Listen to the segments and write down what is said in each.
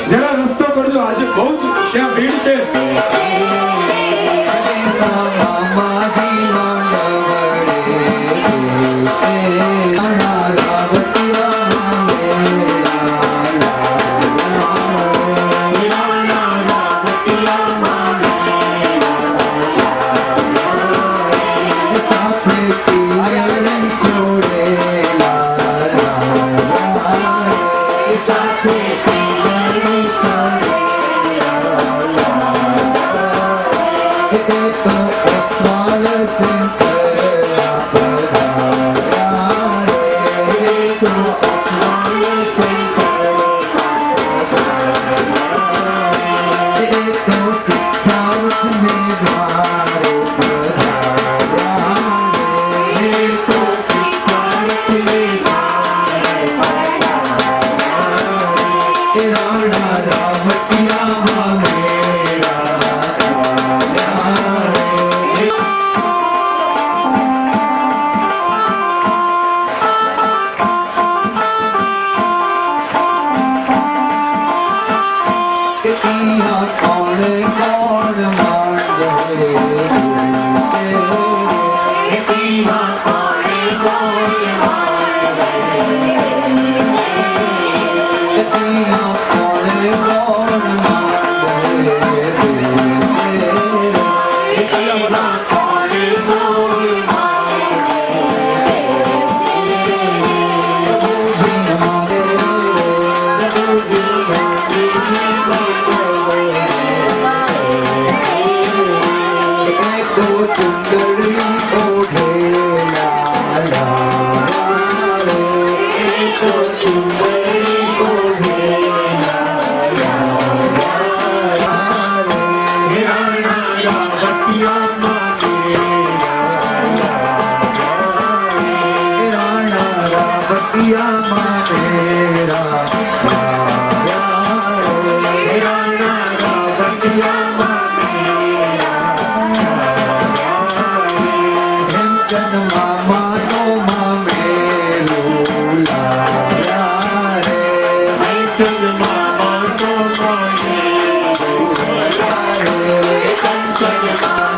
જરા રસ્તો કરજો, આજે બહુ ત્યાં ભીડ છે.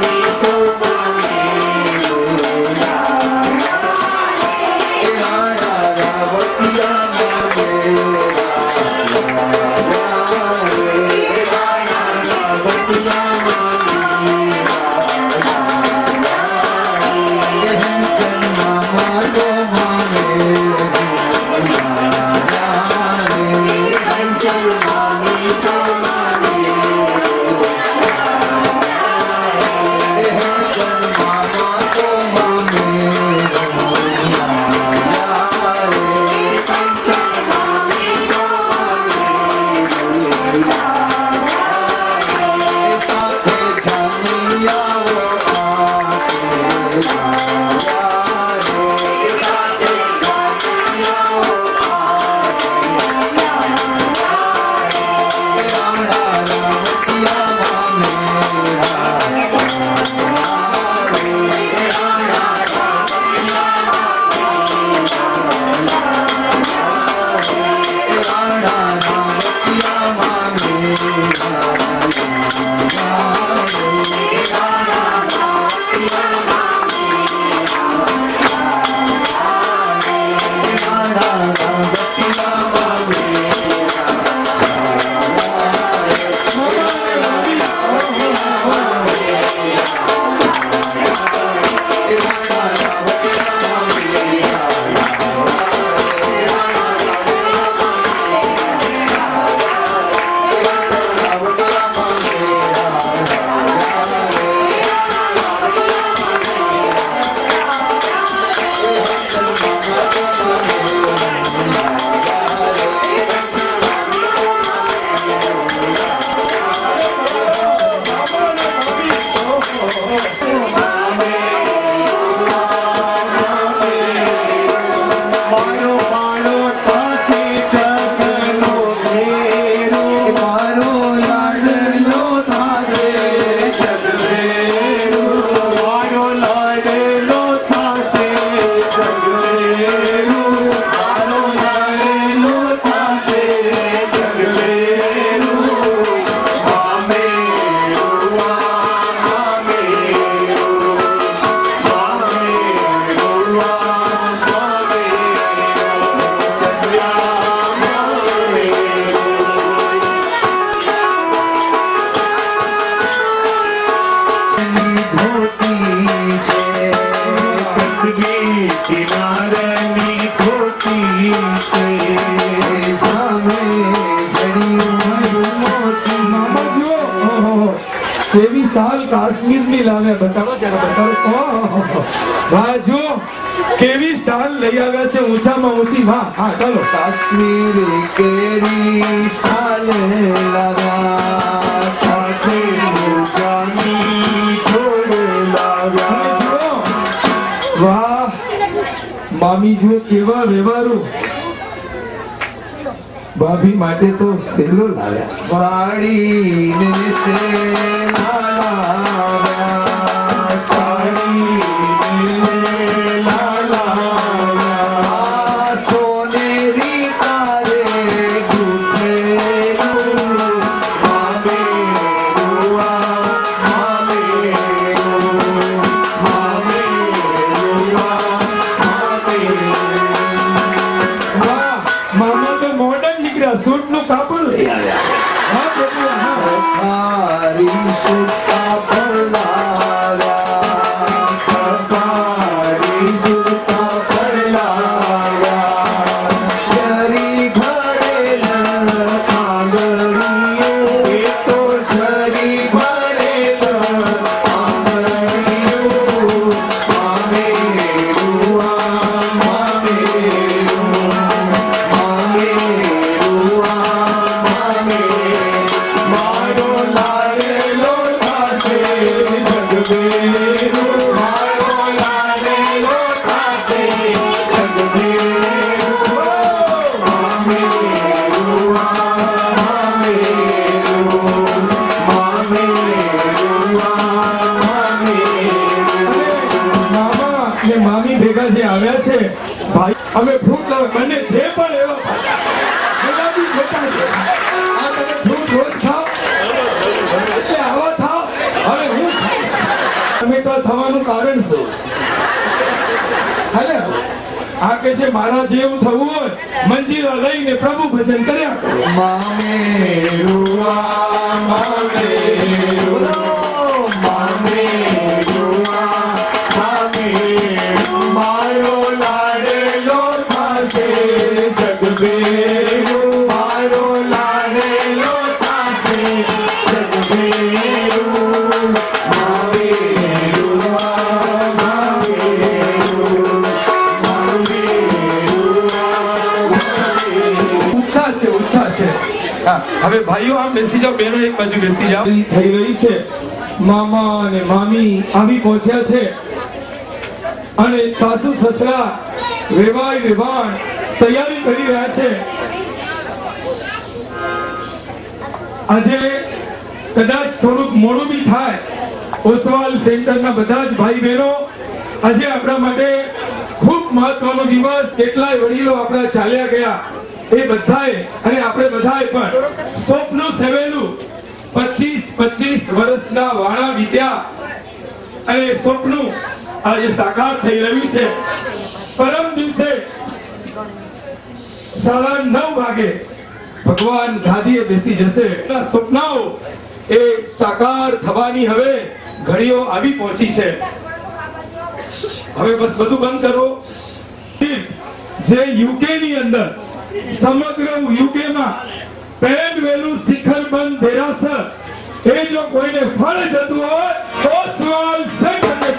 Thank you. કિનારની ધોતી છે, કસબી કિનારની ખોટી છે, જામે જડિયું મોતી. મામા જુઓ, ઓહો, કેવી સાલ કાશ્મીરની લાવ્યા, બતાવો જરા, બતાવો. ઓહો, વાહ, જુઓ કેવી સાલ લઈ આવ્યા છે, ઊંચામાં ઊંચી. વાહ, હા, ચાલો. કાશ્મીરી કેરી સાલ લાવ્યા, કાશ્મીર જાની છોડ લાવ્યા. અને જુઓ, વાહ, મામી જુઓ કેવા વ્યવહારો. ભાભી માટે તો સેલો લાવ્યા. સાડીને સેના લાવ્યા, સાડીને લાવ્યા. સોનેરી તારે ગૂંથેલું, વાહ, મામા તો મોડર્ન નીકળ્યા, સૂટ નું કાપડ લઈ આવ્યા. હા પ્રભુ, હા. તારી સુતા પર લાવ્યા, સફારી સુતા પર લાવ્યા, જરી ભરેલ આંગળીઓ, એ તો જરી ભરેલ આંગળીઓ, મામેરું આ મામેરું, મામેરું આ મામેરું, મારો લાડેલો થાશે જગમેરું, મારો લાડેલો થાશે જગમેરું, મામેરું આ મામેરું, મામેરું આ મામેરું. મામા ને મામી ભેગા જે આવ્યા છે, ભાઈ અમે ફ્રૂટ લાવે બંને જે પણ એવા પાછા એવા બી ખોટા છે. આ તમે ફ્રૂટ રોજ ખાઓ એટલે આવા થાવ. હવે હું ખાઈશ. ટમેટા થવાનું કારણ શું? હાલે આ કે છે મારા જેવું થવું હોય મંજીરા લઈને પ્રભુ ભજન કર્યા કરો. મામેરું આ મામેરું, મામેરું આ મામેરું, મારો લાડેલો થાશે જગમેરું, મારો લાડેલો થાશે જગમેરું, મામેરું આ મામેરું, મામેરું આ મામેરું. ઉત્સાહ છે, ઉત્સાહ છે. હા, હવે ભાઈઓ આમ બેસી જાઓ, બહેનો એક બાજુ બેસી જાઓ. થઈ રહી છે, મામા અને મામી આવી પહોંચ્યા છે અને સાસુ સસરા વેવાય વેવાણ તૈયારી કરી રહ્યા છે. આજે કદાચ થોડુંક મોડું બી થાય. ઓસવાલ સેન્ટરના બધા જ ભાઈ બહેનો આજે આપણા માટે ખૂબ મહત્વનો દિવસ. કેટલાય વડીલો આપણા ચાલ્યા ગયા, એ બધાએ અને આપણે બધાએ પણ સ્વપ્ન સેવેલું 25 વર્ષના વાણા વિદ્યા અને સ્વપ્ન આજે સાકાર થઈ રહ્યું છે. પરમ દિવસે 9:30 વાગે ભગવાન ગાદીએ બેસી જશે. સપનાઓ એ સાકાર થવાની હવે ઘડીઓ આવી પહોંચી છે. હવે બસ બધું બંધ કરો. જે યુકે ની અંદર સમગ્ર યુકે માં પહેલવેલું શિખરબંધ દેરાસર એ જો કોઈને ફળ જતું હોય તો સ્વાલ સેન્ટરને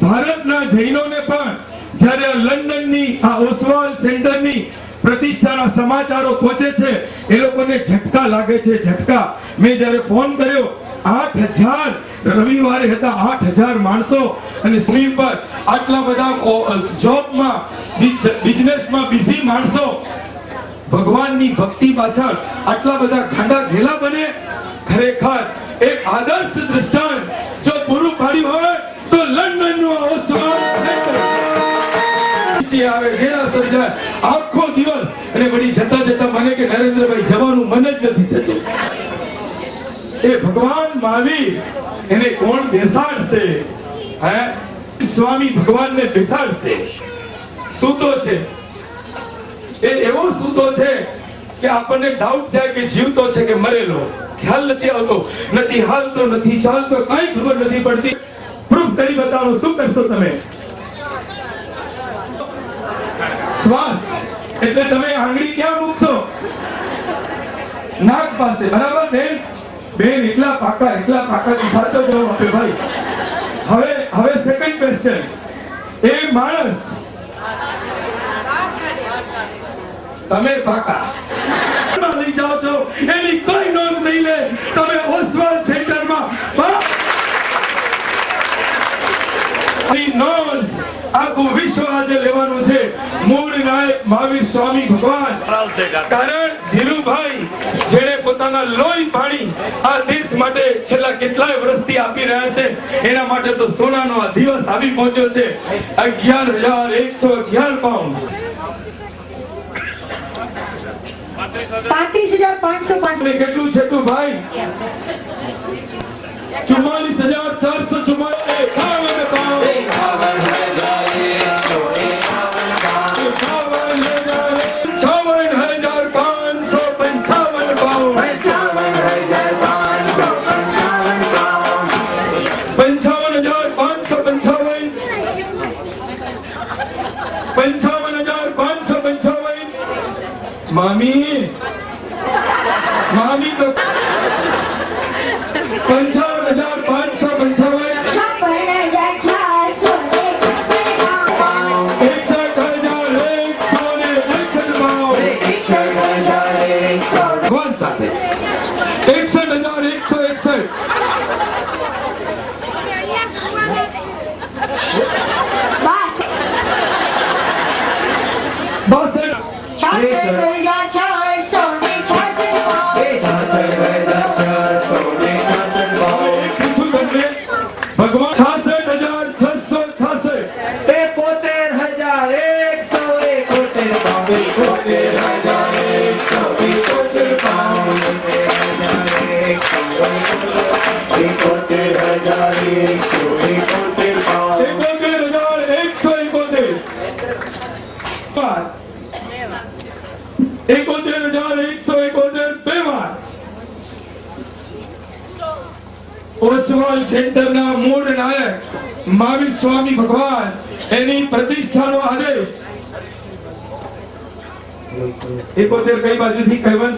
ભારતના જૈનોને પણ જ્યારે લંડનની આ ઓસવાલ સેન્ટરની પ્રતિષ્ઠાના સમાચારો પહોંચે છે એ લોકોને ઝટકા લાગે છે, ઝટકા. મેં જ્યારે ફોન કર્યો 8,000 રવિવારે હતા, 8,000 માણસો અને સ્ક્રીન પર આટલા બધા જોબમાં બિઝનેસમાં બિઝી માણસો ભગવાનની ભક્તિ પાછળ આટલા બધા ગાંડા ઘેલા બને. ખરેખર એક આદર્શ દ્રષ્ટાંત જો પૂરું પાડ્યું હોય તો લંડનનું ઓસવાલ સેન્ટર આવે દેરાસર જાય આખો દિવસ અને વળી જતા જતા મને કે નરેન્દ્રભાઈ જવાનું મન જ નથી થતું. એ ભગવાન મહાવીર એને કોણ બેસાડશે? હે, સ્વામી ભગવાનને બેસાડશે. સૂતો છે એ એવો સૂતો છે કે આપણને ડાઉટ થાય કે જીવતો છે કે મરેલો, ખ્યાલ નથી આવતો, નથી હાલતો, નથી ચાલતો, કાંઈ ખબર નથી પડતી. પ્રૂફ કરી બતાવો, શું કરશો તમે? શ્વાસ એટલે તમે આંગળી ક્યાં મૂકશો? નાક પાસે, બરાબર બેન? બેન એટલા પાકા સાચો જવાબ આપે ભાઈ. હવે સેકન્ડ ક્વેશ્ચન. એ માણસ, તમે પાકા લઈ જાઓ છો, એની કોઈ નોંધ નહીં લે. તમે ઓસ્વાલ સેન્ટરમાં નોંધ આખું વિશ્વ આજે લેવાનું છે. મૂળ નાયક મહાવીર સ્વામી ભગવાન. કારણ ધીરુભાઈ જેણે પોતાના લોહી પાણી આ તીર્થ માટે છેલ્લા કેટલાય વર્ષથી આપી રહ્યા છે, એના માટે તો સોનાનો આ દિવસ આવી પહોંચ્યો છે. 11,111 પાઉન્ડ. 35,505. કેટલું છે તું ભાઈ? 44,444 પાઉન્ડ. 55,555 પાઉન્ડ. 55,555. 55,555. મામી તો 55,555. 61,161 ભગવાન સાથે. 61,161. 62. ભગવાન 66,666. 71,171 બે વાર. ઓસ્વાલ સેન્ટરના મૂળ નાયક મહાવીર સ્વામી ભગવાન, એની પ્રતિષ્ઠાનો આદેશ. 71 કઈ બાજુથી કહેવન?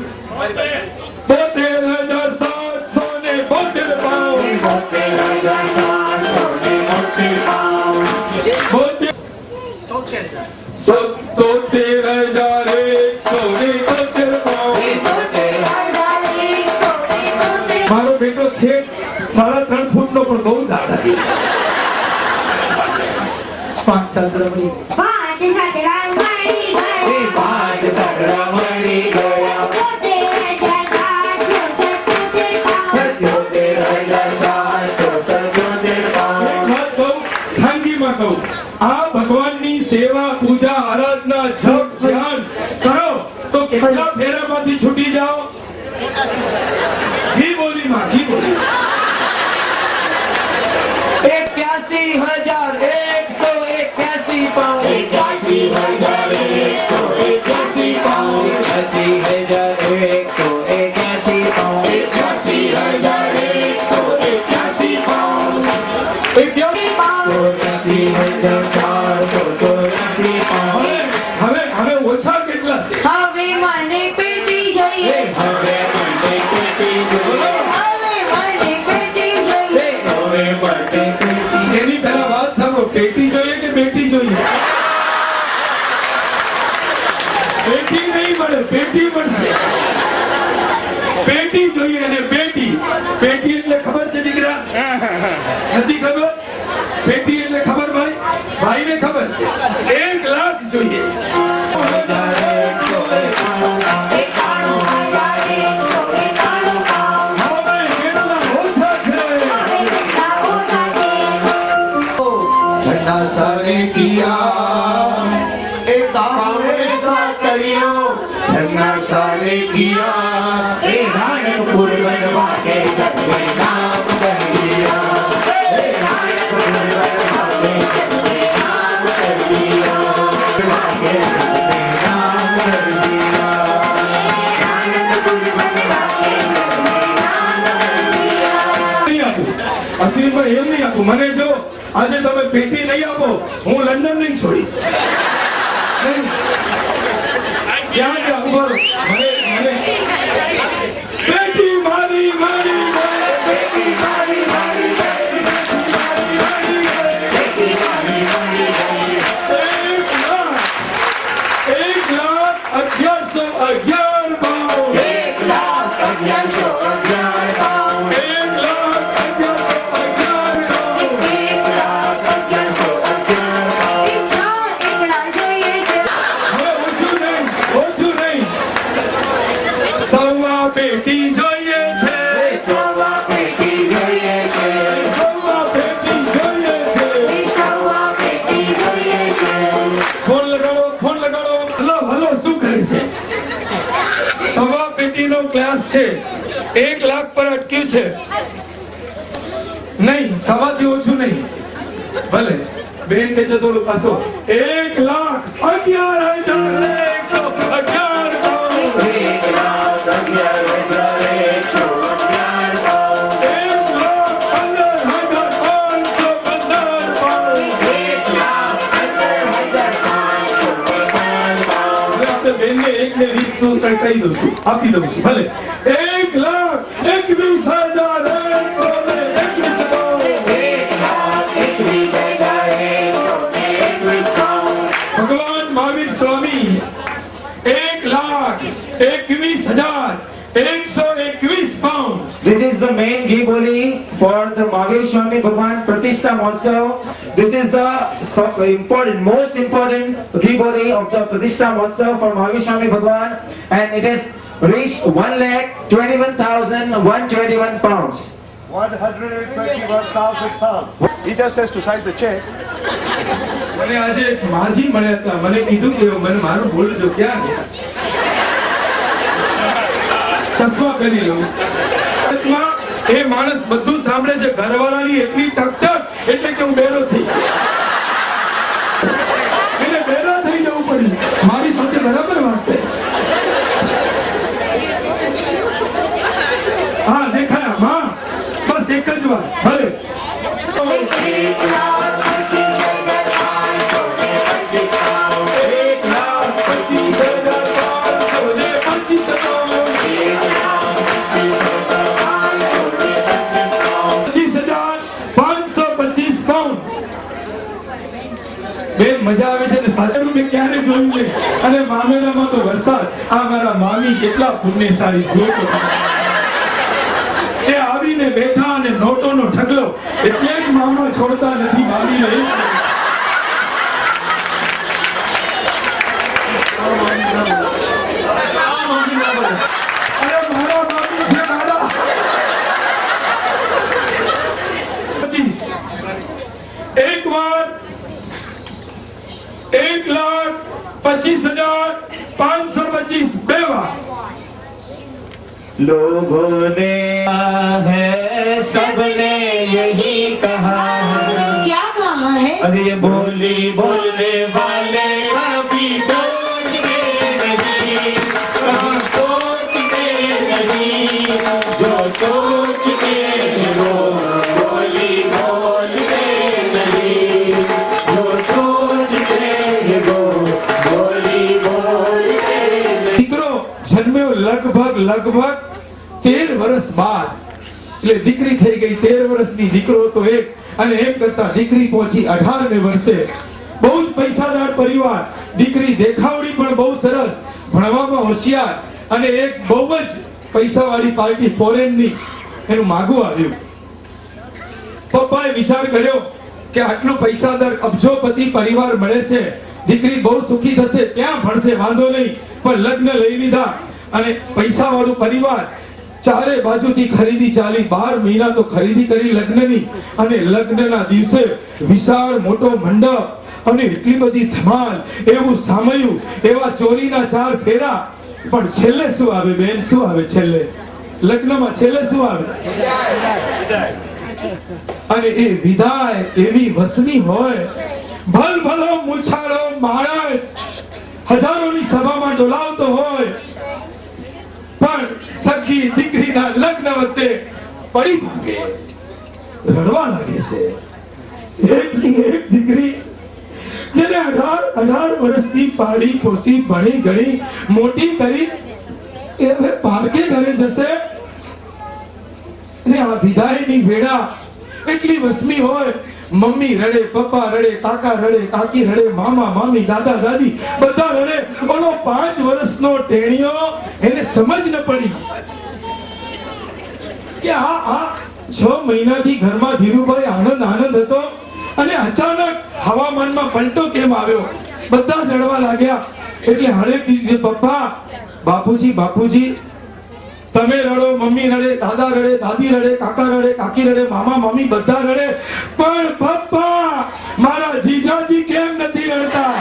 72,772 પાઉન્ડ. 77,171 પાઉન્ડ. મારો બેટો છે 3.5 ફૂટનો પણ બહુ દાડા. 5 સાગરા મળી ગયા. 72,777 કહું, આ ભગવાનની સેવા, પૂજા, આરાધના, જપ, ધ્યાન કરો તો કેટલા ફેરામાંથી છૂટી જાઓ? ઘી બોલી માં, ઘી બોલી. 81,181 pound. 81,181 pound. 81,181 pound. 81,181 pound. 84,484 pound. હવે ઓછા કેટલા છે? હવે મને પેટી જોઈએ. હવે મને પેટી જોઈએ. એની પહેલા વાત સાંભળો. પેટી જોઈએ કે બેટી જોઈએ? પેટી નહીં મળે, પેટી મળશે. પેટી જોઈએ અને પેટી. પેટી એટલે ખબર છે દીકરા? નથી ખબર? પેટી એટલે ખબર ભાઈ? ભાઈને ખબર છે. 1 લાખ જોઈએ. सारे किया एक काम ऐसा करियो, धरना सारे किया राणपुर बनवा के जब में नाम कर दिया. राणपुर बनवा के जब में नाम कर दिया. नाम कर અશ્વિનભાઈ એમ નહીં આપું. મને જો આજે તમે પેટી નહીં આપો, હું લંડન નહીં છોડીશ. નહીં. ક્યાં ગયા ઉભો રહો. મને પેટી મારી મારી મારી, પેટી મારી મારી મારી, પેટી મારી મારી મારી. 1,11,11 પાઉન્ડ. 1,11,11 પાઉન્ડ. 1,11,11 પાઉન્ડ. 1,11,11 પાઉન્ડ. એકલા જોઈએ છે. હવે ઓછું નહીં. સવા પેટી જોઈએ છે. સવા પેટી જોઈએ છે. સવા પેટી જોઈએ છે. સવા પેટી જોઈએ છે. ફોન લગાડો. હલો શું કરે છે? સવા પેટીનો ક્લાસ છે. 1 લાખ પર અટક્યું છે. નહીં, સવાથી ઓછું નહીં. ભલે બેન કે છે થોડું પાછો. 1,11,111 પાઉન્ડ. 1,11,11 પાઉન્ડ. 1,15,515 પાઉન્ડ. 1,15,515 પાઉન્ડ. હવે આપણે બેનને 1 ને 20 નું કહી દઉં છું, આપી દઉં છું. ભલે 1,21,121 પાઉન્ડ. 1,21,121 પાઉન્ડ. ભગવાન Mahavir Swami 1,21,121 pound. This is the main ghee boli for the Mahavir Swami Bhagwan Pratishtha Mahotsav. This is the most important ghee boli of the Pratishtha Mahotsav for Mahavir Swami Bhagwan, and it has reached 1,21,121 pounds. 121,000 pounds. He just has to sign the check. મને આજે માજી મળ્યા હતા. મને કીધું કે મને મારું બોલજો ક્યાં ગયા? ચશ્મા કરી લઉં. એ માણસ બધું સાંભળે છે. ઘરવાળાની એટલી ટકટક એટલે કે હું બેરો થઈ ગયો. એટલે બેરા થઈ જવું પડ્યું. મારી સાથે બરાબર વાત થાય છે. હા દેખાયા માં, બસ એક જ વાર. ભલે 25,525 પાઉન્ડ. બેન મજા આવે છે ને? સાચું મેં ક્યારે જોયું નહીં. અને મામેરામાં તો વરસાદ. આ મારા મામી કેટલા પુણ્યશાળી જોતો. એ આવીને બેઠા અને નોટોનો ઢગલો. એટલે જ મામા છોડતા નથી મામીને. અરે મારા મામી છે મારા. 25. એક વાર 1,25,525 બે વાર. लोगों ने है सबने यही कहा क्या कहा है? अरे ये बोली बोलने वाले कभी सोचते नहीं, कभी सोचते नहीं, जो सोचते हैं वो बोली बोलते नहीं, जो सोचते हैं वो बोली बोलते नहीं. દીકરો જન્મ્યો લગભગ 13 વર્ષ બાદ. એટલે દીકરી થઈ ગઈ 13 વર્ષની, દીકરો હતો એક. અને એમ કરતા દીકરી પહોંચી 18 વર્ષે. બહુ જ પૈસાદાર પરિવાર. દીકરી દેખાવડી પણ બહુ સરસ, ભણવામાં હોશિયાર, અને એક બહુ જ પૈસાવાળી પાર્ટી ફોરેનની એનું માગું આવ્યું. પપ્પાએ વિચાર કર્યો કે આટલું પૈસાદાર અબજોપતિ પરિવાર મળે છે, દીકરી બહુ સુખી થશે, ત્યાં ભણશે, વાંધો નહીં. પણ લગ્ન લઈ લીધા અને પૈસાવાળું પરિવાર. ચારે બાજુથી ખરીદી ચાલી. 12 મહિના તો ખરીદી કરી લગ્નની. અને લગ્નના દિવસે વિશાળ મોટો મંડપ અને એટલી બધી ધમાલ. એવું સામયું, એવા ચોરીના 4 ફેરા. પણ છેલ્લે શું આવે બેન? શું આવે છેલ્લે? લગ્નમાં છેલ્લે શું આવે? અને એ વિદાય એવી વસની હોય. ભલભલો મૂછાળો માણસ હજારોની સભામાં ડોલાવતો હોય, પણ સખી દીકરીના લગ્ન વખતે પડી ભાગે. રડવા લાગે છે. એકની એક દીકરી જેને 18 વર્ષથી પાડી પોસી ભણી ગણી મોટી કરી એ હવે પારકે ઘરે જશે ને આ વિદાયની વેળા એટલી વસમી હોય. મમ્મી રડે, પપ્પા રડે, કાકા રડે, કાકી રડે, મામા મામી, દાદા દાદી બધા રડે. ઓલો 5 વર્ષનો ટેણીયો એને સમજ ન પડી કે આ 6 મહિનાથી ઘરમાં ધીરુભાઈ આનંદ હતો અને અચાનક હવામાનમાં પલટો કેમ આવ્યો. બધા જ રડવા લાગ્યા. એટલે હરેક દિવસે પપ્પા, બાપુજી તમે રડો, મમ્મી રડે, દાદા રડે, દાદી રડે, કાકા રડે, કાકી રડે, મામા મામી બધા રડે, પણ પપ્પા મારા જીજાજી કેમ નથી રડતા?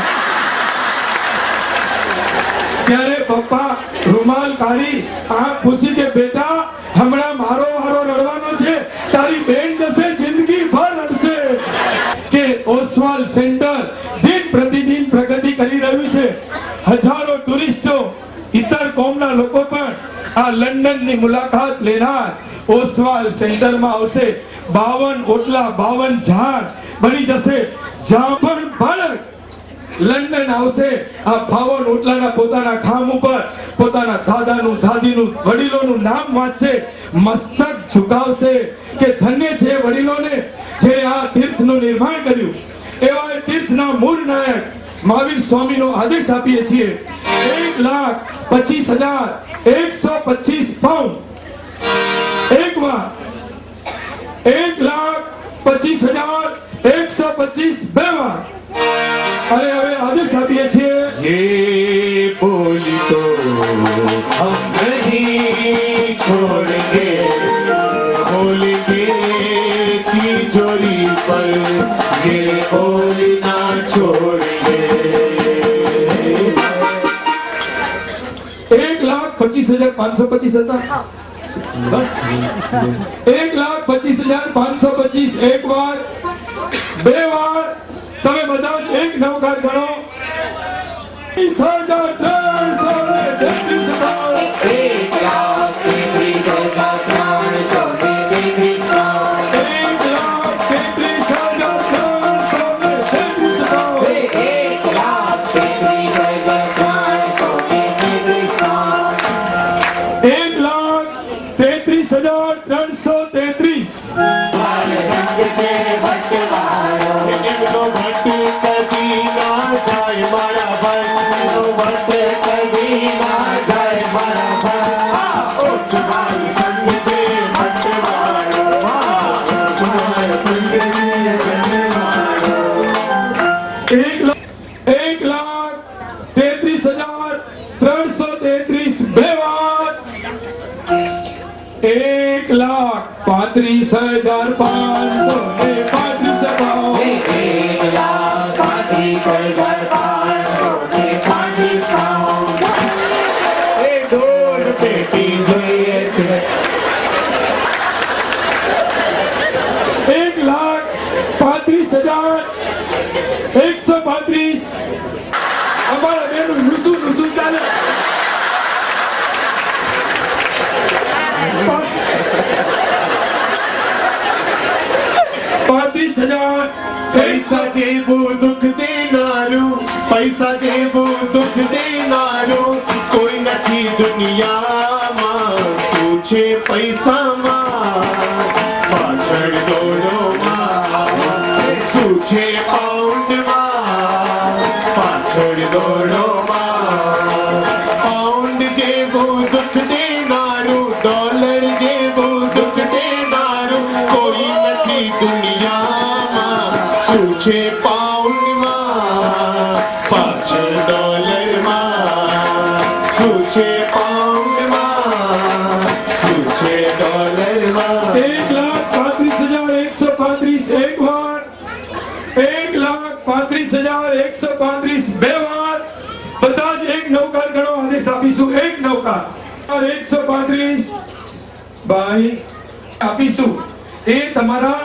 ત્યારે પપ્પા રૂમાલ કાઢી આંખ પૂછી કે બેટા હમણાં મારો વારો રડવાનો છે, તારી બેન જશે જિંદગી ભર રડશે. કે ઓસ્વાલ સેન્ટર દિન પ્રતિદિન પ્રગતિ કરી રહ્યું છે. હજારો ટુરિસ્ટો, ઇતર કોમના લોકો પણ આ લંડનની મુલાકાત લેનાર ઓસ્વાલ સેન્ટરમાં આવશે. 52 ઓટલા 52 ઝાડ બની જશે. જ્યાં પણ બાળક લંડન આવશે આ 52 ઓટલાના પોતાના ખામ ઉપર પોતાના દાદાનું, દાદીનું, વડીલોનું નામ વાંચશે, મસ્તક ઝુકાવશે કે ધન્ય છે વડીલોને જે આ તીર્થનું નિર્માણ કર્યું. એવા તીર્થના મૂળ નાયક મહાવીર સ્વામીનો આદેશ આપીએ છીએ. 1,25,125 પાઉન્ડ એક વાર, 1,25,125 બે વાર. अरे હવે આદેશ આપીએ છીએ ये बोली तो हम नहीं छोड़ेंगे, बोलेंगे तिजोरी पर ये बोली ना छोड़ेंगे. 1,25,525 હતા. બસ 1,25,525 એક વાર, બે વાર. તમે બધા જ એક નવકાર ગણો. 30,333 પાઉન્ડ. 1,33,333 પાઉન્ડ. 1,33,333 પાઉન્ડ. 1,33,333 પાઉન્ડ. 1,33,333. એમનો ભટ્ટ કદી ના જાય મારા ભટ્ટનો ભટ્ટ કદી ના જાય મારા ભટ્ટ. ઓસ્વાલ સંગ છે ભટ્ટવાળો, ઓસ્વાલ સંગ છે ભટ્ટવાળો. 1,33,333 બે વાર. 1,35,535 પાઉન્ડ. 1,35,535 પાઉન્ડ. એ દોઢ પેટી જોઈએ છે. 1,35,135. અમારા બેનું નુસું ચાલે. પૈસા જેવું દુઃખ દેનારું, પૈસા જેવું દુઃખ દેનારું કોઈ નથી દુનિયામાં. શું છે પૈસામાં? પાછળ દોડોમાં. શું છે પાઉન્ડમાં? પાછળ દોડોમાં. પાઉન્ડ જેવું દુઃખ દેનારું, ડોલર જેવું દુઃખ દેનારું કોઈ નથી દુનિયામાં. શું છે પાઉન્ડમાં? પાછળ ડોલરમાં. શું છે પાઉન્ડમાં? શું છે ડોલરમાં? 1,35,135 એક વાર. 1,35,135 બે વાર. બધા જ એક નવકાર ગણો. આદેશ આપીશું એક નવકાર. 135 ભાઈ આપીશું. એ તમારા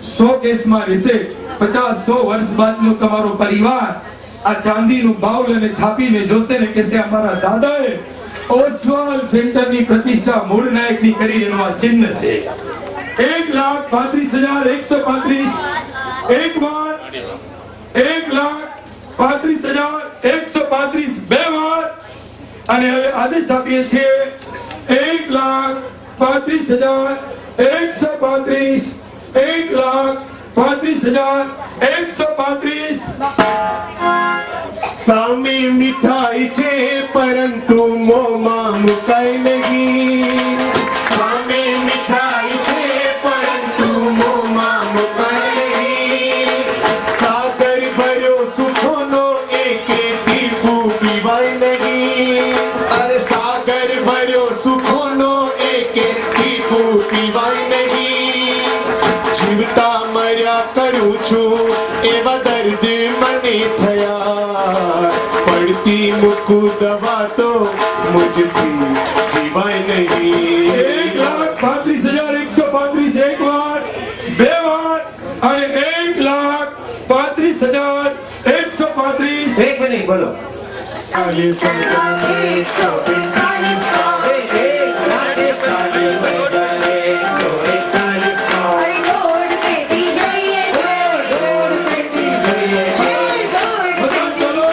100 કેસમાં રહેશે. 50-100 વર્ષ બાદનું તમારો પરિવાર આ ચાંદીનું બાઉલ અને થાપીને જોશે ને કહેશે અમારા દાદાએ ઓસ્વાલ સેન્ટરની પ્રતિષ્ઠા મૂળ નાયકની કરી એનું આ ચિહ્ન છે. 1,35,135 એક વાર 1,35,135 બે વાર અને હવે આદેશ આપીએ છીએ 1,35,135 1,35,135 સામે મીઠાઈ છે પરંતુ મોંમાં મુકાય નહીં. સામે મીઠાઈ છે પરંતુ મોંમાં મુકાય નહીં. સાગર ભર્યો સુખોનો એક ટીપું પીવાય નહીં. અરે સાગર ભર્યો સુખોનો એક ટીપું પીવાય નહીં. જીવતા મર્યા કરું છું એવા દર્દ મને થયા. પડતી મૂકું દવા તો મુજથી જીવાય નહીં. 1,35,135 એક વાર બે વાર અને 1,35,135 એક મિનિટ બોલો. 1,45,145 અરે દોડ પેટી જોઈએ છે દોડ પેટી જોઈએ છે દોડ બધા બોલો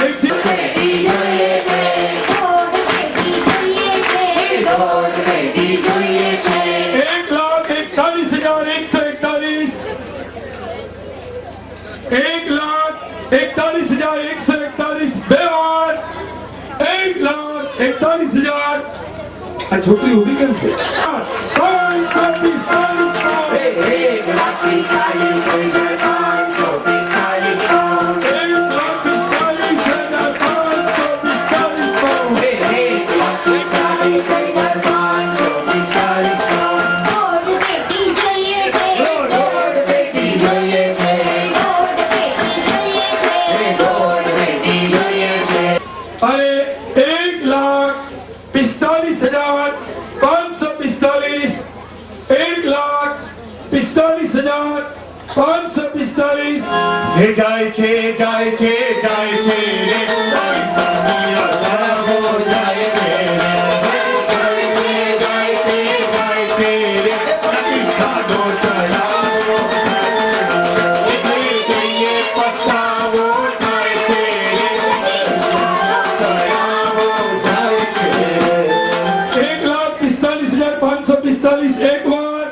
એક છે પેટી જોઈએ છે દોડ પેટી જોઈએ છે દોડ પેટી જોઈએ છે 1,41,141 1,41,141 બે વાર 1,41,000 આ છોકરી ઊભી કેમ છે 545 દોડ પેટી જોઈએ છે દોડ પેટી જોઈએ છે દોડ પેટી જોઈએ છે દોડ પેટી જોઈએ છે અને 1,45,545 1,45,545 હે જાય છે જાય છે જાય છે રે પૈસાની અલાવો જાય છે રે. જાય છે જાય છે જાય છે રે પ્રતિષ્ઠાનો ચઢાવો. જઈએ પસ્તાવો થાય છે રે ચઢાવો જાય છે. 1,45,545 એક વાર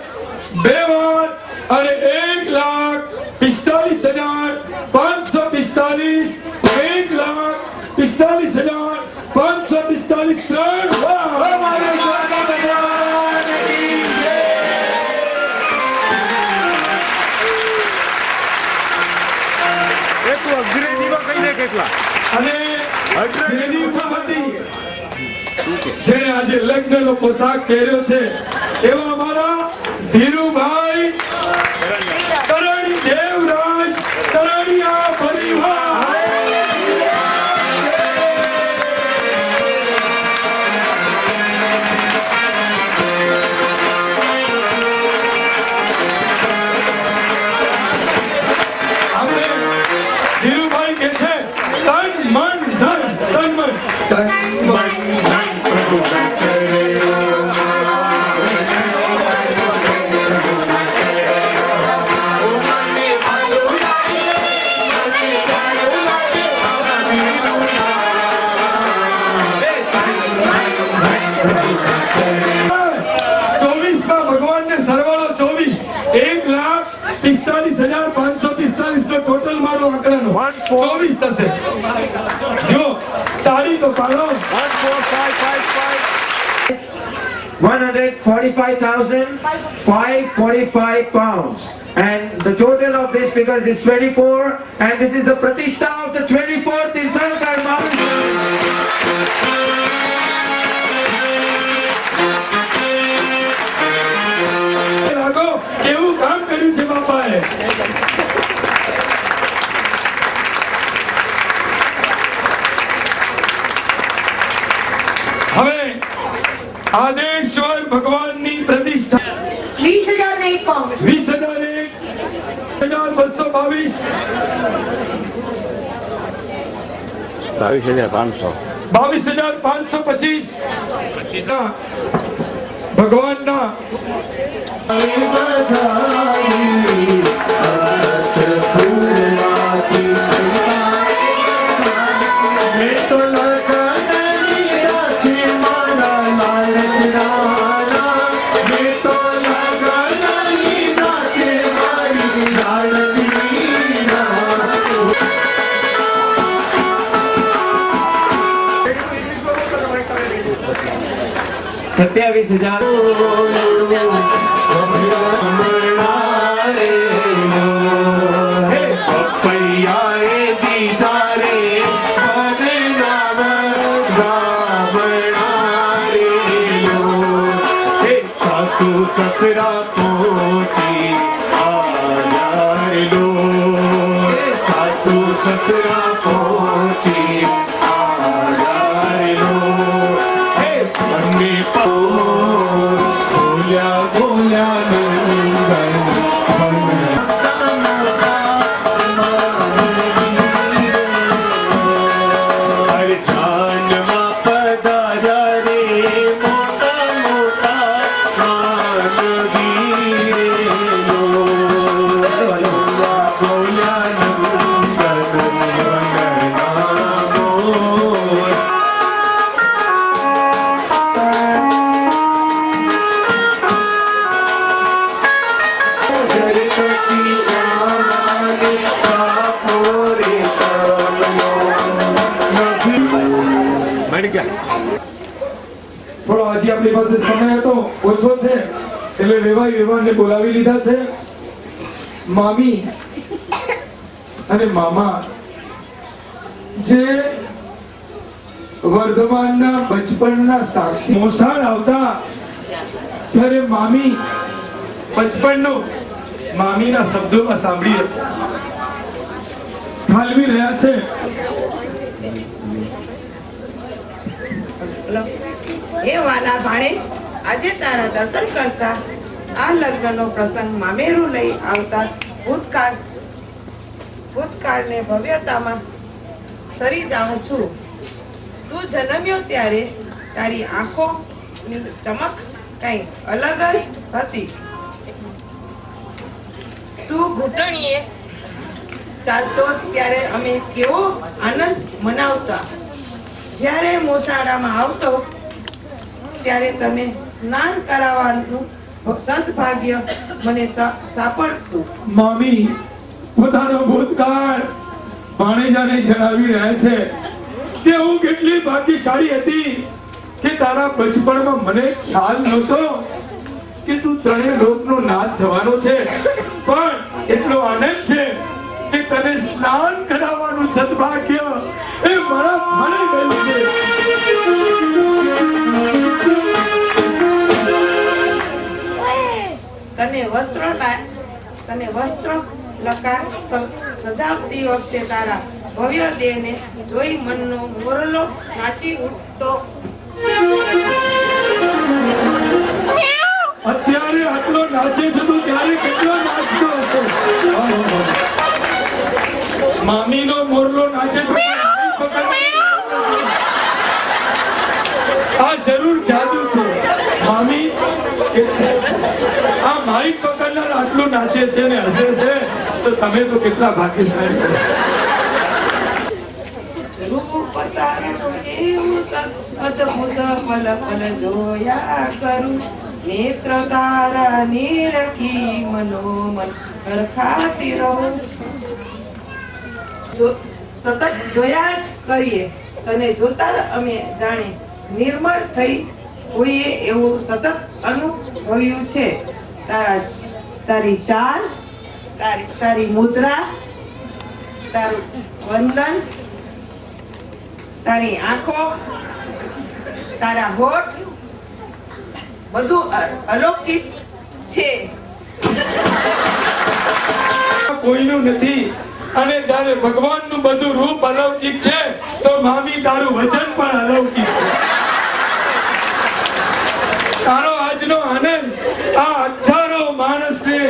બે વાર અને 1,45,545 1,45,545 ત્રણ વાર અને જેની સહમતી જેને આજે લગ્નનો પોશાક પહેર્યો છે એવા અમારા ધીરુભાઈ કરણી દેવરાજ કરણીયા પરિવાર આપણે ધીરુભાઈ કે છે તન મન ધન તન મન ભગવાનને સરવાળો 1,45,545 નો ટોટલ મારો આંકડાનો 24 થશે. જો તાળી તો પાડો 145,545 pounds, and the total of this figures is 24, and this is the Pratishtha of the 24th Tirthankar લાગો કેવું કામ કર્યું છે બાપાએ. હવે આદેશ્વર ભગવાનની પ્રતિષ્ઠા 20,000 ને 1 પાઉન્ડ 20,001 1,222 22,525 ભગવાનના બધાઈ અસત ફૂલાતી મેં તો લગન લીધા છે મારા લાડકના મેં તો લગન લીધા છે મારી લાડકીના 27,000 પપૈયાએ દીધા રે મને નામ રાવણા રે હે સાસુ સસરા પહોંચી આવ્યા રે લો હે સાસુ સસરા પહોંચી આવ્યા રે લો હે મને ભૂલ્યા ભૂલ્યા નંદન અરજાનમાં પધાર્યા રે મોટા મોટા માનવીરો બોલ્યા બોલ્યા નંદન વંદના મોર જર કસી જામાને સાપોરે થોડો આજે આપણી પાસે સમય હતો ઓછો છે એટલે વેવાને બોલાવી લીધા છે મામી અને મામા જે વર્ધમાનના બચપણના સાક્ષી મોસાળ આવતા ત્યારે મામી બચપણનું મામીના શબ્દોમાં સાંભળી ઠાલવી રહ્યા છે. હે વાલા ભાણેજ, આજે તારા દર્શન કરતા આ લગ્નનો પ્રસંગ મામેરું લઈ આવતા ભૂતકાળને ભવ્યતામાં સરી જાઉં છું. તું જન્મ્યો ત્યારે તારી આંખોની ચમક કઈ અલગ જ હતી. તું ઘૂંટણીએ ચાલતો ત્યારે અમે કેવો આનંદ મનાવતા. જ્યારે મોસાળામાં આવતો ત્યારે તને સ્નાન કરાવવાનું સદભાગ્ય મને સાંપડતું. મામી પોતાનો ભૂતકાળ ભાણેજાને જણાવી રહ્યા છે કે હું કેટલી ભાગ્યશાળી હતી કે તારા બચપણમાં મને ખ્યાલ નહોતો કે તું ત્રણેય લોકનો નાથ થવાનો છે, પણ એટલો આનંદ છે કે તને સ્નાન કરાવવાનું સદભાગ્ય એ મળી ગયું છે. તને વસ્ત્ર લકાર સજાવતી વખતે તારા ભવ્ય દેહને જોઈ મનનો મોરલો નાચી ઉઠતો. અત્યારે આટલો નાચે છે તો ત્યારે કેટલો નાચતો હશે. મામીનો મોરલો નાચે છે. આ જરૂર જાદુ છે મામી. આ માઈક પકડનાર આટલું નાચે છે ને હસે છે તો તમે તો કેટલા ભાગ્યશાળી. રૂપ તારું એવું અદભુત પલ પલ જોયા કરું. નેત્ર તારા નિરખી મનોમન હરખાતી રહું. સતત જોયા જ કરીએ, તને જોતા અમે જાણે નિર્મળ થઈ હોઈએ એવું સતત અનુભવ્યું છે. તારી ચાલ, તારી મુદ્રા, તારું વંદન, તારી આંખો, તારા હોઠ બધું અલૌકિક છે. કોઈનું નથી અને જ્યારે ભગવાનનું બધું રૂપ અલૌકિક છે તો મામી તારું વચન પણ અલૌકિક છે. તારો આજનો આનંદ આ હજારો માણસને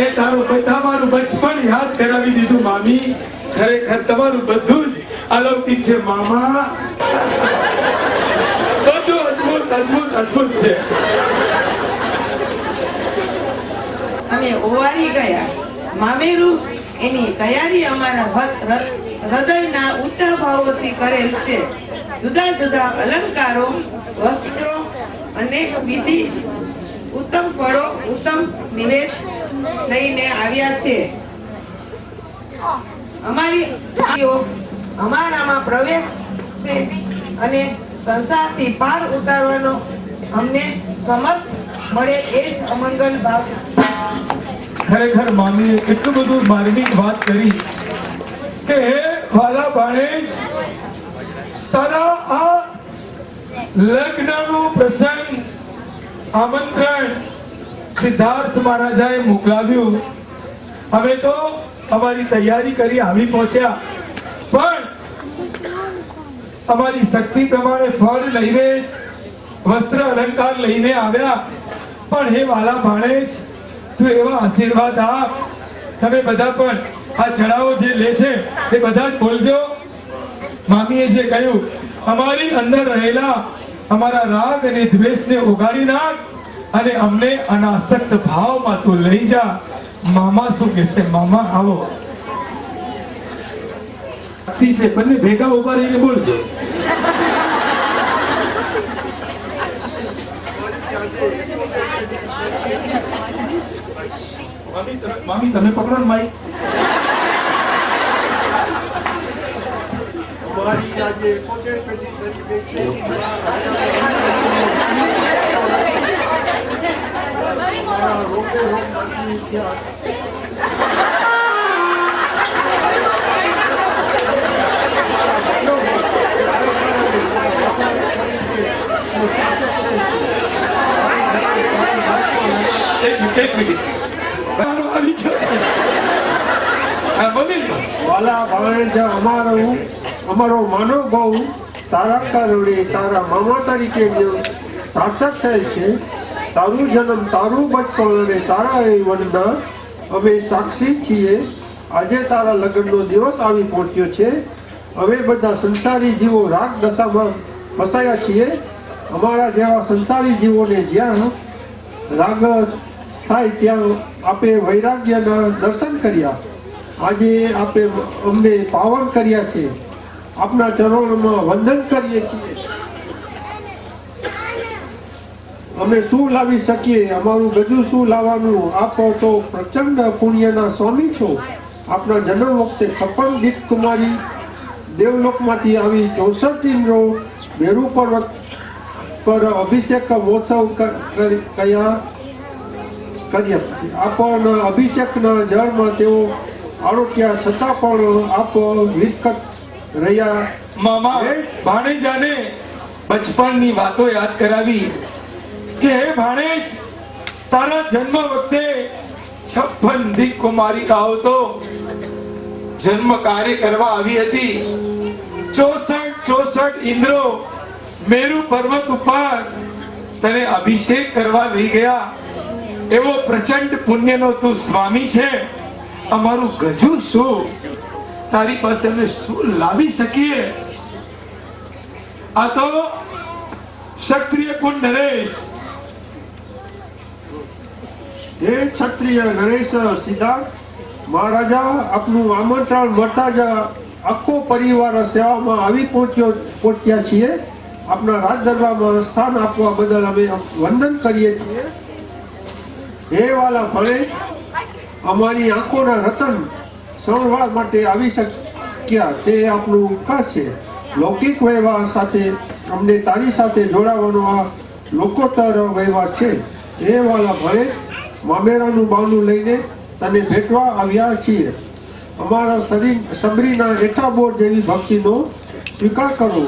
એ તમારું બચપન યાદ કરાવી દીધું મામી. ખરેખર તમારું બધું જ અલૌકિક છે મામા. બધું અદ્ભુત અદ્ભુત અદ્ભુત છે. અમે ઓવારી ગયા. મામેરું એની તૈયારી અમારા હૃદયના ઊંચા ભાવોથી કરેલ છે. જુદા જુદા અલંકારો, વસ્ત્રો, અનેક વિધિ, ઉત્તમ ફળો, ઉત્તમ નિવેદ લઈને આવ્યા છે. અમારામાં પ્રવેશે અને સંસારથી પાર ઉતારવાનો અમને સમર્થ મળે એ જ અમંગલ ભાવ. ખરેખર મામીએ એટલું બધું માર્મિક વાત કરી કે હે વાલા ભાણેજ, તારા આ લગ્નનો પ્રસંગ આમંત્રણ સિદ્ધાર્થ મહારાજાએ મોકલાવ્યું. અમે તો અમારી તૈયારી કરી આવી પહોંચ્યા, પણ અમારી શક્તિ પ્રમાણે ફળ નૈવેદ્ય, વસ્ત્ર અલંકાર લઈને આવ્યા. પણ હે વાલા ભાણેજ, તું એવા આશીર્વાદ આપ. તમે બધા પણ આ ચડાવો જે લેશે એ બધા જ બોલજો. મામીએ જે કહ્યું, અમારી અંદર રહેલા અમારા રાગ અને દ્વેષને ઓગાળી નાખ અને અમને અનાસક્ત ભાવમાં તું લઈ જા. મામા શું કહેશે? મામા આવો. સાક્ષી છે, બંને ભેગા ઉભા રહીને બોલજો. મામી તમે પકડો ને માઈક. અમારી આજે 71 પેઢી તરીકે છે. અમારા રોગે રોગમાંથી થયા. એક મિનિટ મારો આવી ગયો છે. હા, બોલી લો. વાલા ભાણેજ, અમારો માનવ ભાવ તારા કારણે તારા મામા તરીકે સાર્થક થયેલ છે. તારું જન્મ, તારું બચપણ અને તારા એ વનના અમે સાક્ષી છીએ. આજે તારા લગ્નનો દિવસ આવી પહોંચ્યો છે. અમે બધા સંસારી જીવો રાગ દશામાં ફસાયા છીએ. અમારા જેવા સંસારી જીવોને જ્યાં રાગ થાય ત્યાં આપે વૈરાગ્યના દર્શન કર્યા. આજે આપે અમને પાવન કર્યા છે. આપના ચરણોમાં વંદન કરીએ છીએ. અમે શું લાવી શકીએ? અમારું ગજુ શું લાવવાનું? આપ તો પ્રચંડ પુણ્યના સ્વામી છો. આપના જન્મ વખતે 56 દીપ કુમારી દેવલોકમાંથી આવી 64 ઇન્દ્રો મેરુ પર્વત પર અભિષેક મહોત્સવ કર્યા. આપના અભિષેકના જળમાં તેઓ આરોગ્યા છતાં પણ આપ વિરકત રહ્યા. મામા ભાણેજાને બચપણની વાતો યાદ કરાવી કે હે ભાણેજ, તારા જન્મ વખતે 56 દીક કુમારિકાઓ તો જન્મ કાર્ય કરવા આવી હતી. 64 ઇન્દ્રો મેરુ પર્વત ઉપર તને અભિષેક કરવા લઈ ગયા. એવો પ્રચંડ પુણ્યનો તું સ્વામી છે. અમારું ગજુ શું? તારી પાસે અમે શું લાવી શકીએ? આ તો ક્ષત્રિય કુંડ નરેશ. હે ક્ષત્રિય નરેશ સિદ્ધાર્થ મહારાજા, આપનું આમંત્રણ મળતા જ આખો પરિવાર સેવામાં આવી પહોંચ્યા છીએ. આપના રાજ દરબારમાં સ્થાન આપવા બદલ અમે વંદન કરીએ છીએ. હે વાલા ભાણેજ, અમારી આંખોના રતન સંવાદ માટે આવી શક્યા તે આપનું ઉપકાર છે. લૌકિક વ્યવહાર સાથે અમને તારી સાથે જોડાવાનો આ લોકોત્તર વ્યવહાર છે. હે વાલા ભાણેજ, મામેરાનું બાનું લઈને તને ભેટવા આવ્યા છીએ. અમારા શરીર સબરીના એઠા બોર જેવી ભક્તિનો સ્વીકાર કરો.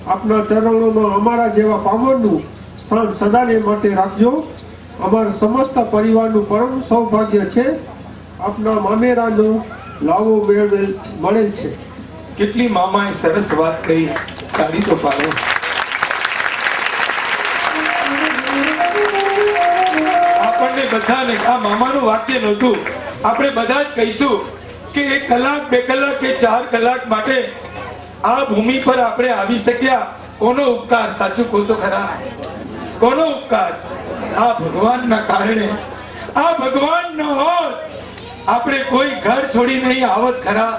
આપના ચરણોમાં અમારા જેવા પામરનું સ્થાન સદાને માટે રાખજો. અમારા સમસ્ત પરિવારનું પરમ સૌભાગ્ય છે. આપના મામેરાનો લાવો મળેલ છે. કેટલી મામાએ સરસ વાત કહી. તાળી તો પાડો. આપણને બધાને આ મામાનું વાક્ય નહોતું. આપણે બધા જ કહીશું કે 1 કલાક 2 કલાક કે 4 કલાક માટે આ ભૂમિ પર આપણે આવી શક્યા. કોનો ઉપકાર? સાચું કહો તો ખરા, કોનો ઉપકાર? આ ભગવાનના કારણે. આ ભગવાન ન હોત આપણે કોઈ ઘર છોડી નહીં આવત ખરા.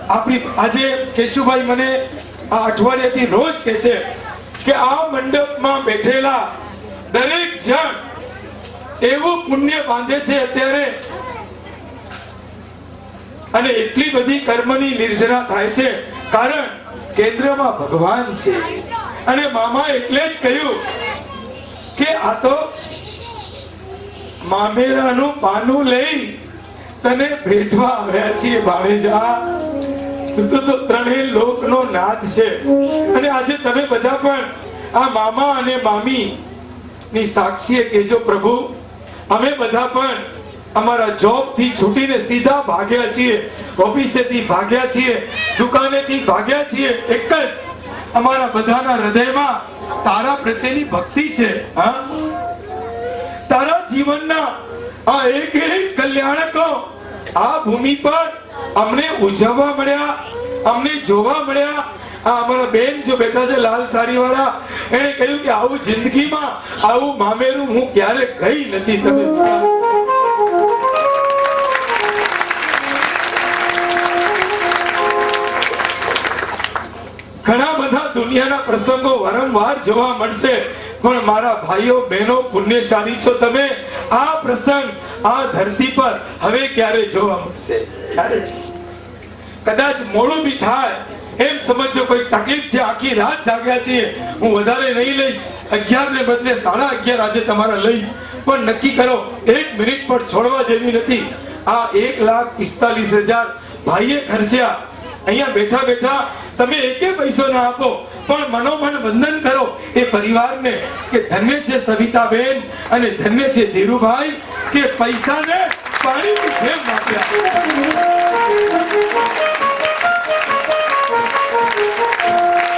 આપણી આજે કેશુભાઈ મને આ અઠવાડિયાથી રોજ કહે છે કે આ મંડપમાં બેઠેલા દરેક જણ એવું પુણ્ય બાંધે છે અત્યારે, અને એટલી બધી કર્મની નિર્જરા થાય છે કારણ કેન્દ્રમાં ભગવાન છે. અને મામા એટલે જ કહ્યું કે આ તો મામેરાનું પાનું લઈ તને ભેટવા આવ્યા છીએ ભાણેજા. તું તો ત્રણેય લોકનો નાથ છે. અને આજે તમે બધા પણ આ મામા અને મામી ની સાક્ષીએ કહેજો પ્રભુ અમે બધા પણ અમારા જોબ થી છૂટીને સીધા ભાગ્યા છીએ, ઓફિસેથી ભાગ્યા છીએ, દુકાનેથી ભાગ્યા છીએ. એક જ અમારા બધાના હૃદયમાં તારા પ્રત્યેની ભક્તિ છે. હા, તારા જીવનના આ એક એક કલ્યાણકો આ ભૂમિ પર અમને ઉજવવા મળ્યા, અમને જોવા મળ્યા. આ અમારા બેન જો બેઠા છે લાલ સાડી વાળા, એને કહ્યું કે આવું જિંદગીમાં આવું મામેરું હું ક્યારે ગઈ નથી. તમે ઘણા બધા દુનિયાના પ્રસંગો વારંવાર જોવા મળશે, પણ મારા ભાઈઓ બહેનો પુણ્યશાળી છો તમે. આ પ્રસંગ આ ધરતી પર હવે ક્યારે જોવા મળશે? ક્યારે જોવા મળશે? કદાચ મોડું બી થાય એમ સમજો, કોઈ તકલીફ છે, આખી રાત જાગ્યા છીએ. હું વધારે નહીં લઈશ, 11 ને બદલે 11:30 આજે તમારા લઈશ, પણ નક્કી કરો 1 મિનિટ પણ છોડવા જેવી નથી. આ 1,45,000 ભાઈએ ખર્ચ્યા. અહીંયા બેઠા બેઠા તમે એકે પૈસો ના આપો, પણ મનોમન વંદન કરો એ પરિવારને કે ધન્ય છે સવિતાબેન અને ધન્ય છે ધીરુભાઈ કે પૈસાને પાણીની જેમ વાપર્યા.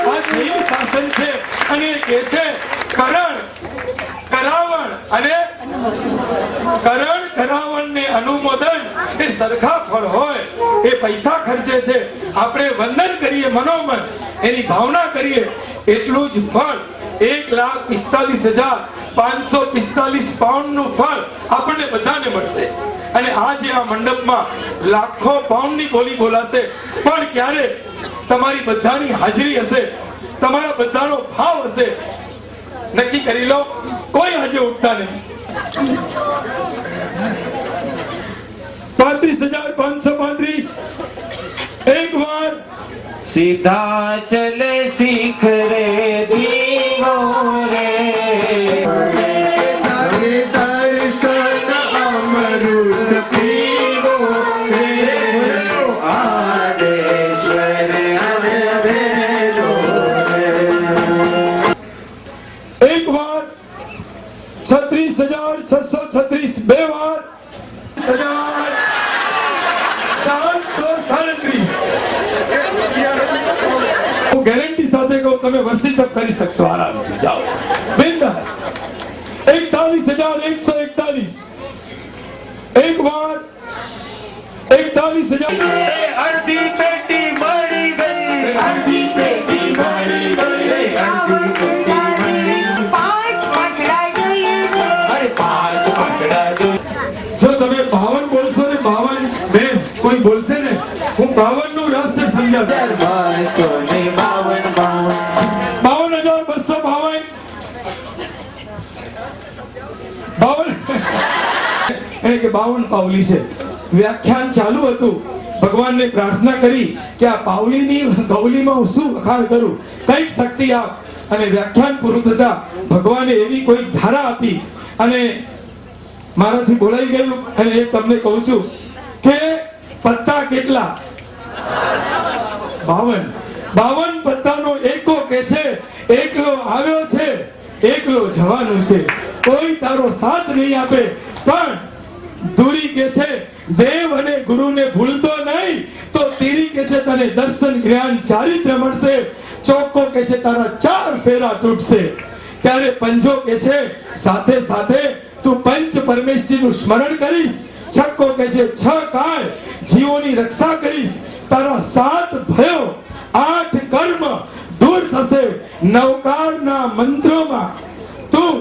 આ જૈન શાસન છે અને કે છે કરણ કરાવણ ને અનુમોદન એ સરખા ફળ હોય. એ પૈસા ખર્ચે છે, આપણે વંદન કરીએ મનોમન, એની ભાવના કરીએ, એટલું જ ફળ 1,45,545 પાઉન્ડ નું ફળ આપણને બધાને મળશે. અને આજે આ મંડપમાં લાખો પાઉન્ડ ની બોલી બોલાશે, પણ ક્યારે તમારી બધાની હાજરી હશે, તમારા બધાનો ભાવ હશે. નક્કી કરી લો, કોઈ આજે ઉઠતા નહીં. 35,535 એક વાર सीधा चले सीख रे दीवो रे दर्शन अमृत पीवो रे आदेश्वर अवेदो એક વાર 36,636 બે વાર 737. હું ગેરંટી સાથે કહું તમે વર્ષી તક કરી શકશો આરામથી. જાઓ બિંદાસ. 41,141 એક વાર 41,000. अर्धी पेटी मरी गई અડધી પેટી મળી ગઈ. પાંચ પાંચડા જોઈએ છે. अरे 5 પાંચડા જો જો તમે 52 બોલશો ને 52 બેન કોઈ બોલશે ને હું 52 નું રહસ્ય સમજાવું. 52,252 એને કે 52 પાવલી છે. વ્યાખ્યાન ચાલુ હતું, ભગવાનને પ્રાર્થના કરી કે આ પાવલીની ગૌલીમાં હું શું વખાણ કરું, કઈક શક્તિ આપ. અને વ્યાખ્યાન પૂરું થતા ભગવાને એવી કોઈ ધારા આપી અને મારાથી બોલાઈ ગયું. અને એ તમને કહું છું કે પત્તા કેટલા? 52 પત્તાનો એકો કે છે એકલો આવ્યો છે એકલો જવાનું છે, કોઈ તારો સાથ નહીં આપે. પણ ધૂરી કે છે દેવ અને ગુરુને ભૂલતો નહીં, તો તીરી કે છે તને દર્શન જ્ઞાન ચારિત્ર મળશે. ચોક્કો કે છે તારા 4 ફેરા તૂટશે. ત્યારે પંજો કે છે સાથે સાથે તું પંચ પરમેશ્વરીનું સ્મરણ કરીશ. છક્કો કે છે 6 કાળ જીવોની રક્ષા કરીશ. તારા 7 ભયો 8 કર્મ દૂર થશે. 9 કાળના મંત્રોમાં તું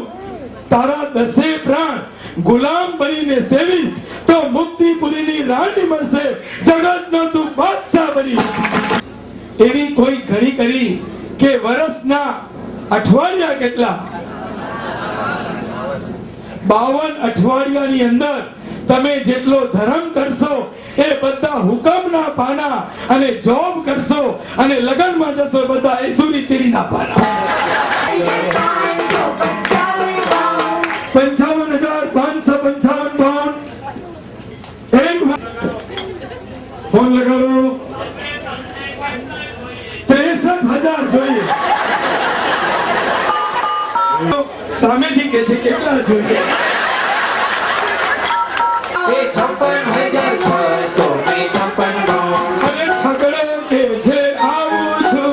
તારા 10 પ્રાણ ગુલામ બનીને સેવીશ તો મુક્તિપુરીની રાણી મળશે, જગતનો તું બાદશાહ બનીશ. એવી કોઈ ઘડી કરી કે વર્ષના અઠવાડિયા કેટલા 52 અઠવાડિયાની અંદર તમે જેટલો ધર્મ કરશો એ બધા હુકમના પાના, અને જોબ કરશો અને લગ્નમાં જશો બધા એધુરી તેરીના પાના. 55,555 પાઉન્ડ. એક ફોન લગાવો. 63,000 જોઈએ. સામેથી કે છે કેટલા જોઈએ? 56,656 પાઉન્ડ. અને છગડો કે છે આવું છું.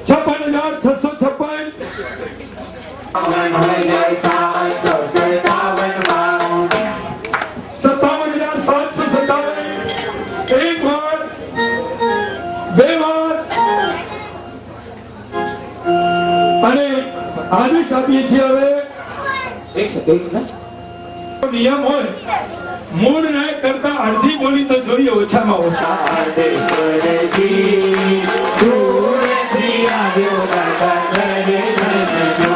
56,656. 57,757. એક વાર, બે વાર. અને આદેશ આપીએ છીએ હવે એક સેકન્ડ. નિયમ હોય, મૂળ નાયક કરતા અડધી બોલી તો જોઈએ ઓછામાં ઓછા. આદેશ્વરજી દૂરથી આવ્યો દાદા દર્શનજો.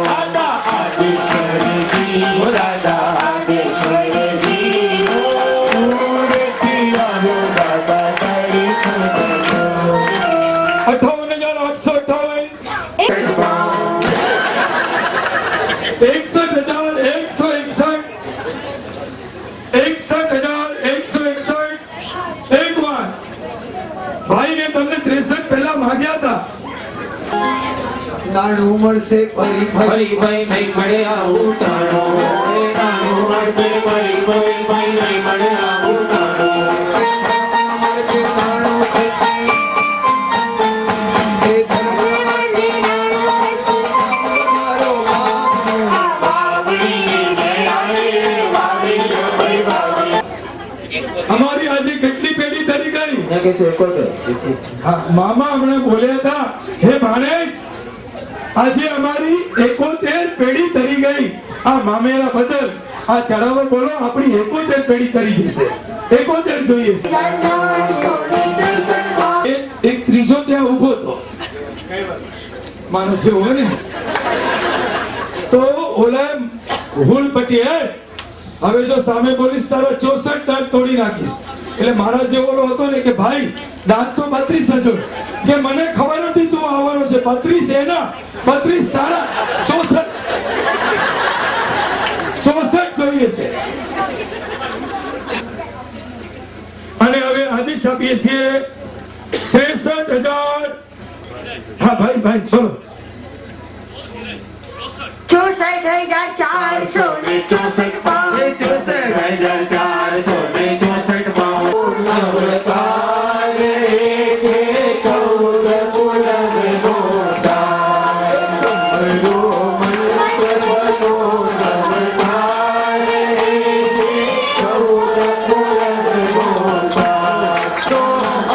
દાદા આદેશ્વરજી, દાદા આદેશ્વરજી દૂરથી આવ્યો દાદા દર્શનજો. 58,858. 61,161. 61,161. એક વાર ભાઈને તમને 63 પહેલા માંગ્યા હતા. નાનું મળશે ફરી ફરી ભાઈ નહીં મળે આવું ટાણો. નાનું મળશે ફરી ફરી ભાઈ નહીં મળે આવું ટાણો. અમારી આજે કેટલી પેઢી તરી ગઈ? અહીંયા કે છે 71. હા, મામા હમણાં બોલ્યા હતા, હે ભાણેજ, આજે અમારી 71 પેઢી તરી ગઈ. આ મામેરા બદલ આ ચડાવો બોલો, આપણી 71 પેઢી તરી જશે. 71 જોઈએ છે. એક ત્રીજો ત્યાં ઉભો હતો, માનો છે હોય ને, તો ઓલા હુલ પટી હે, હવે જો સામે બોલીશ તારા 64 દાંત તોડી નાખીશ. એટલે મારા જેવો હતો ને કે ભાઈ દાંત તો 32 જ હોય. કે મને ખબર નથી તું આવવાનો છે. 32 એના, 32 તારા, 64 જોઈએ છે. અને હવે આદેશ આપીએ છીએ 63,000. હા ભાઈ ભાઈ બોલો. 64,464 પાઉન્ડ. 64,464 પાઉન્ડ. નવકારે છે 14 પુલમનો સાર. સંભળો મંત્રનો નવકારે છે 14 પુલમનો સાર. તો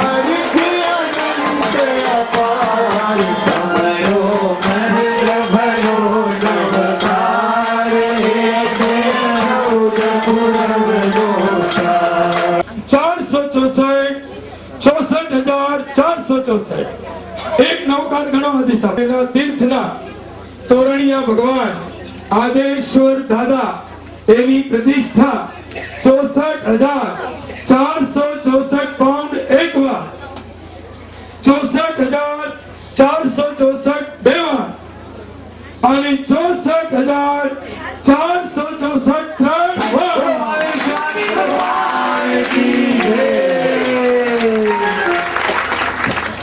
અર્થ અનંત અપાર. સંભળો મંત્રભલો નવકારે છે 14 પુલમનો સાર. 64,464. એક નવકાર ગણો આદેશ આપેલા તીર્થના તોરણિયા ભગવાન આદેશ્વર દાદા એની પ્રતિષ્ઠા 64,464 પાઉન્ડ એક વાર. 64,464 બે વાર. અને 64,464 ત્રણ વાર.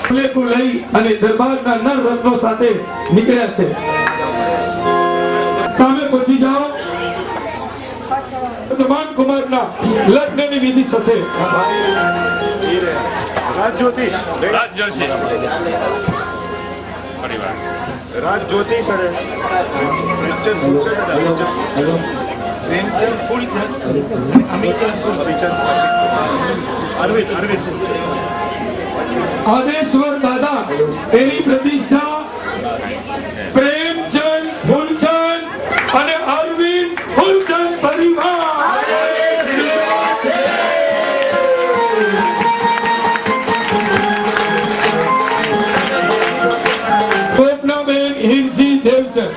ફૂલેકું લઈ અને દરબારના નર રત્નો સાથે નીકળ્યા છે. સામે પહોંચી જાઓ. વર્તમાન કુમારના લગ્નની વિધિ થશે. રાજ જ્યોતિષ અરે આદેશ્વર દાદા એની પ્રતિષ્ઠા પ્રેમચંદ, ફૂલચંદ અને હિરજી દેવચંદ.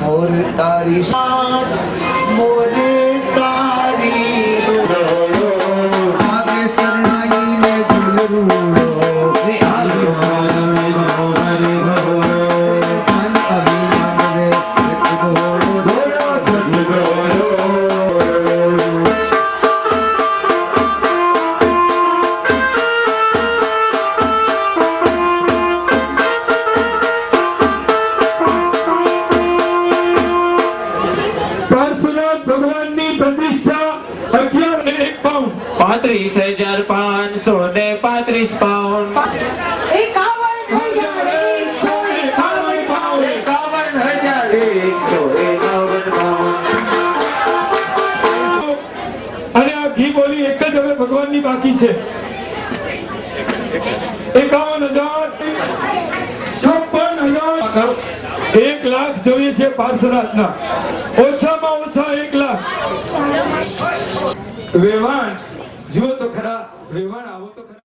મોર તારી સાસ, મોર તારી ડોળો, આગે શરણાઈને ઝૂલરૂડો, રે આલો હરે હો, મન અભિમાન રે ડોળો, ડોળો, પાર્શ્વનાથ ભગવાનની પ્રતિષ્ઠા 11 પાઉન્ડ. 35,535 પાઉન્ડ. 51,151 પાઉન્ડ. 51,151 પાઉન્ડ. અને આ ઘી બોલી એક જ હવે ભગવાનની બાકી છે. 51,056,000. 1 લાખ જોઈએ છે પાર્શ્વનાથના. ઓછામાં ઓછા 1 લાખ. વેવાણ જુઓ તો ખરા, વેવાણ આવો તો ખરા.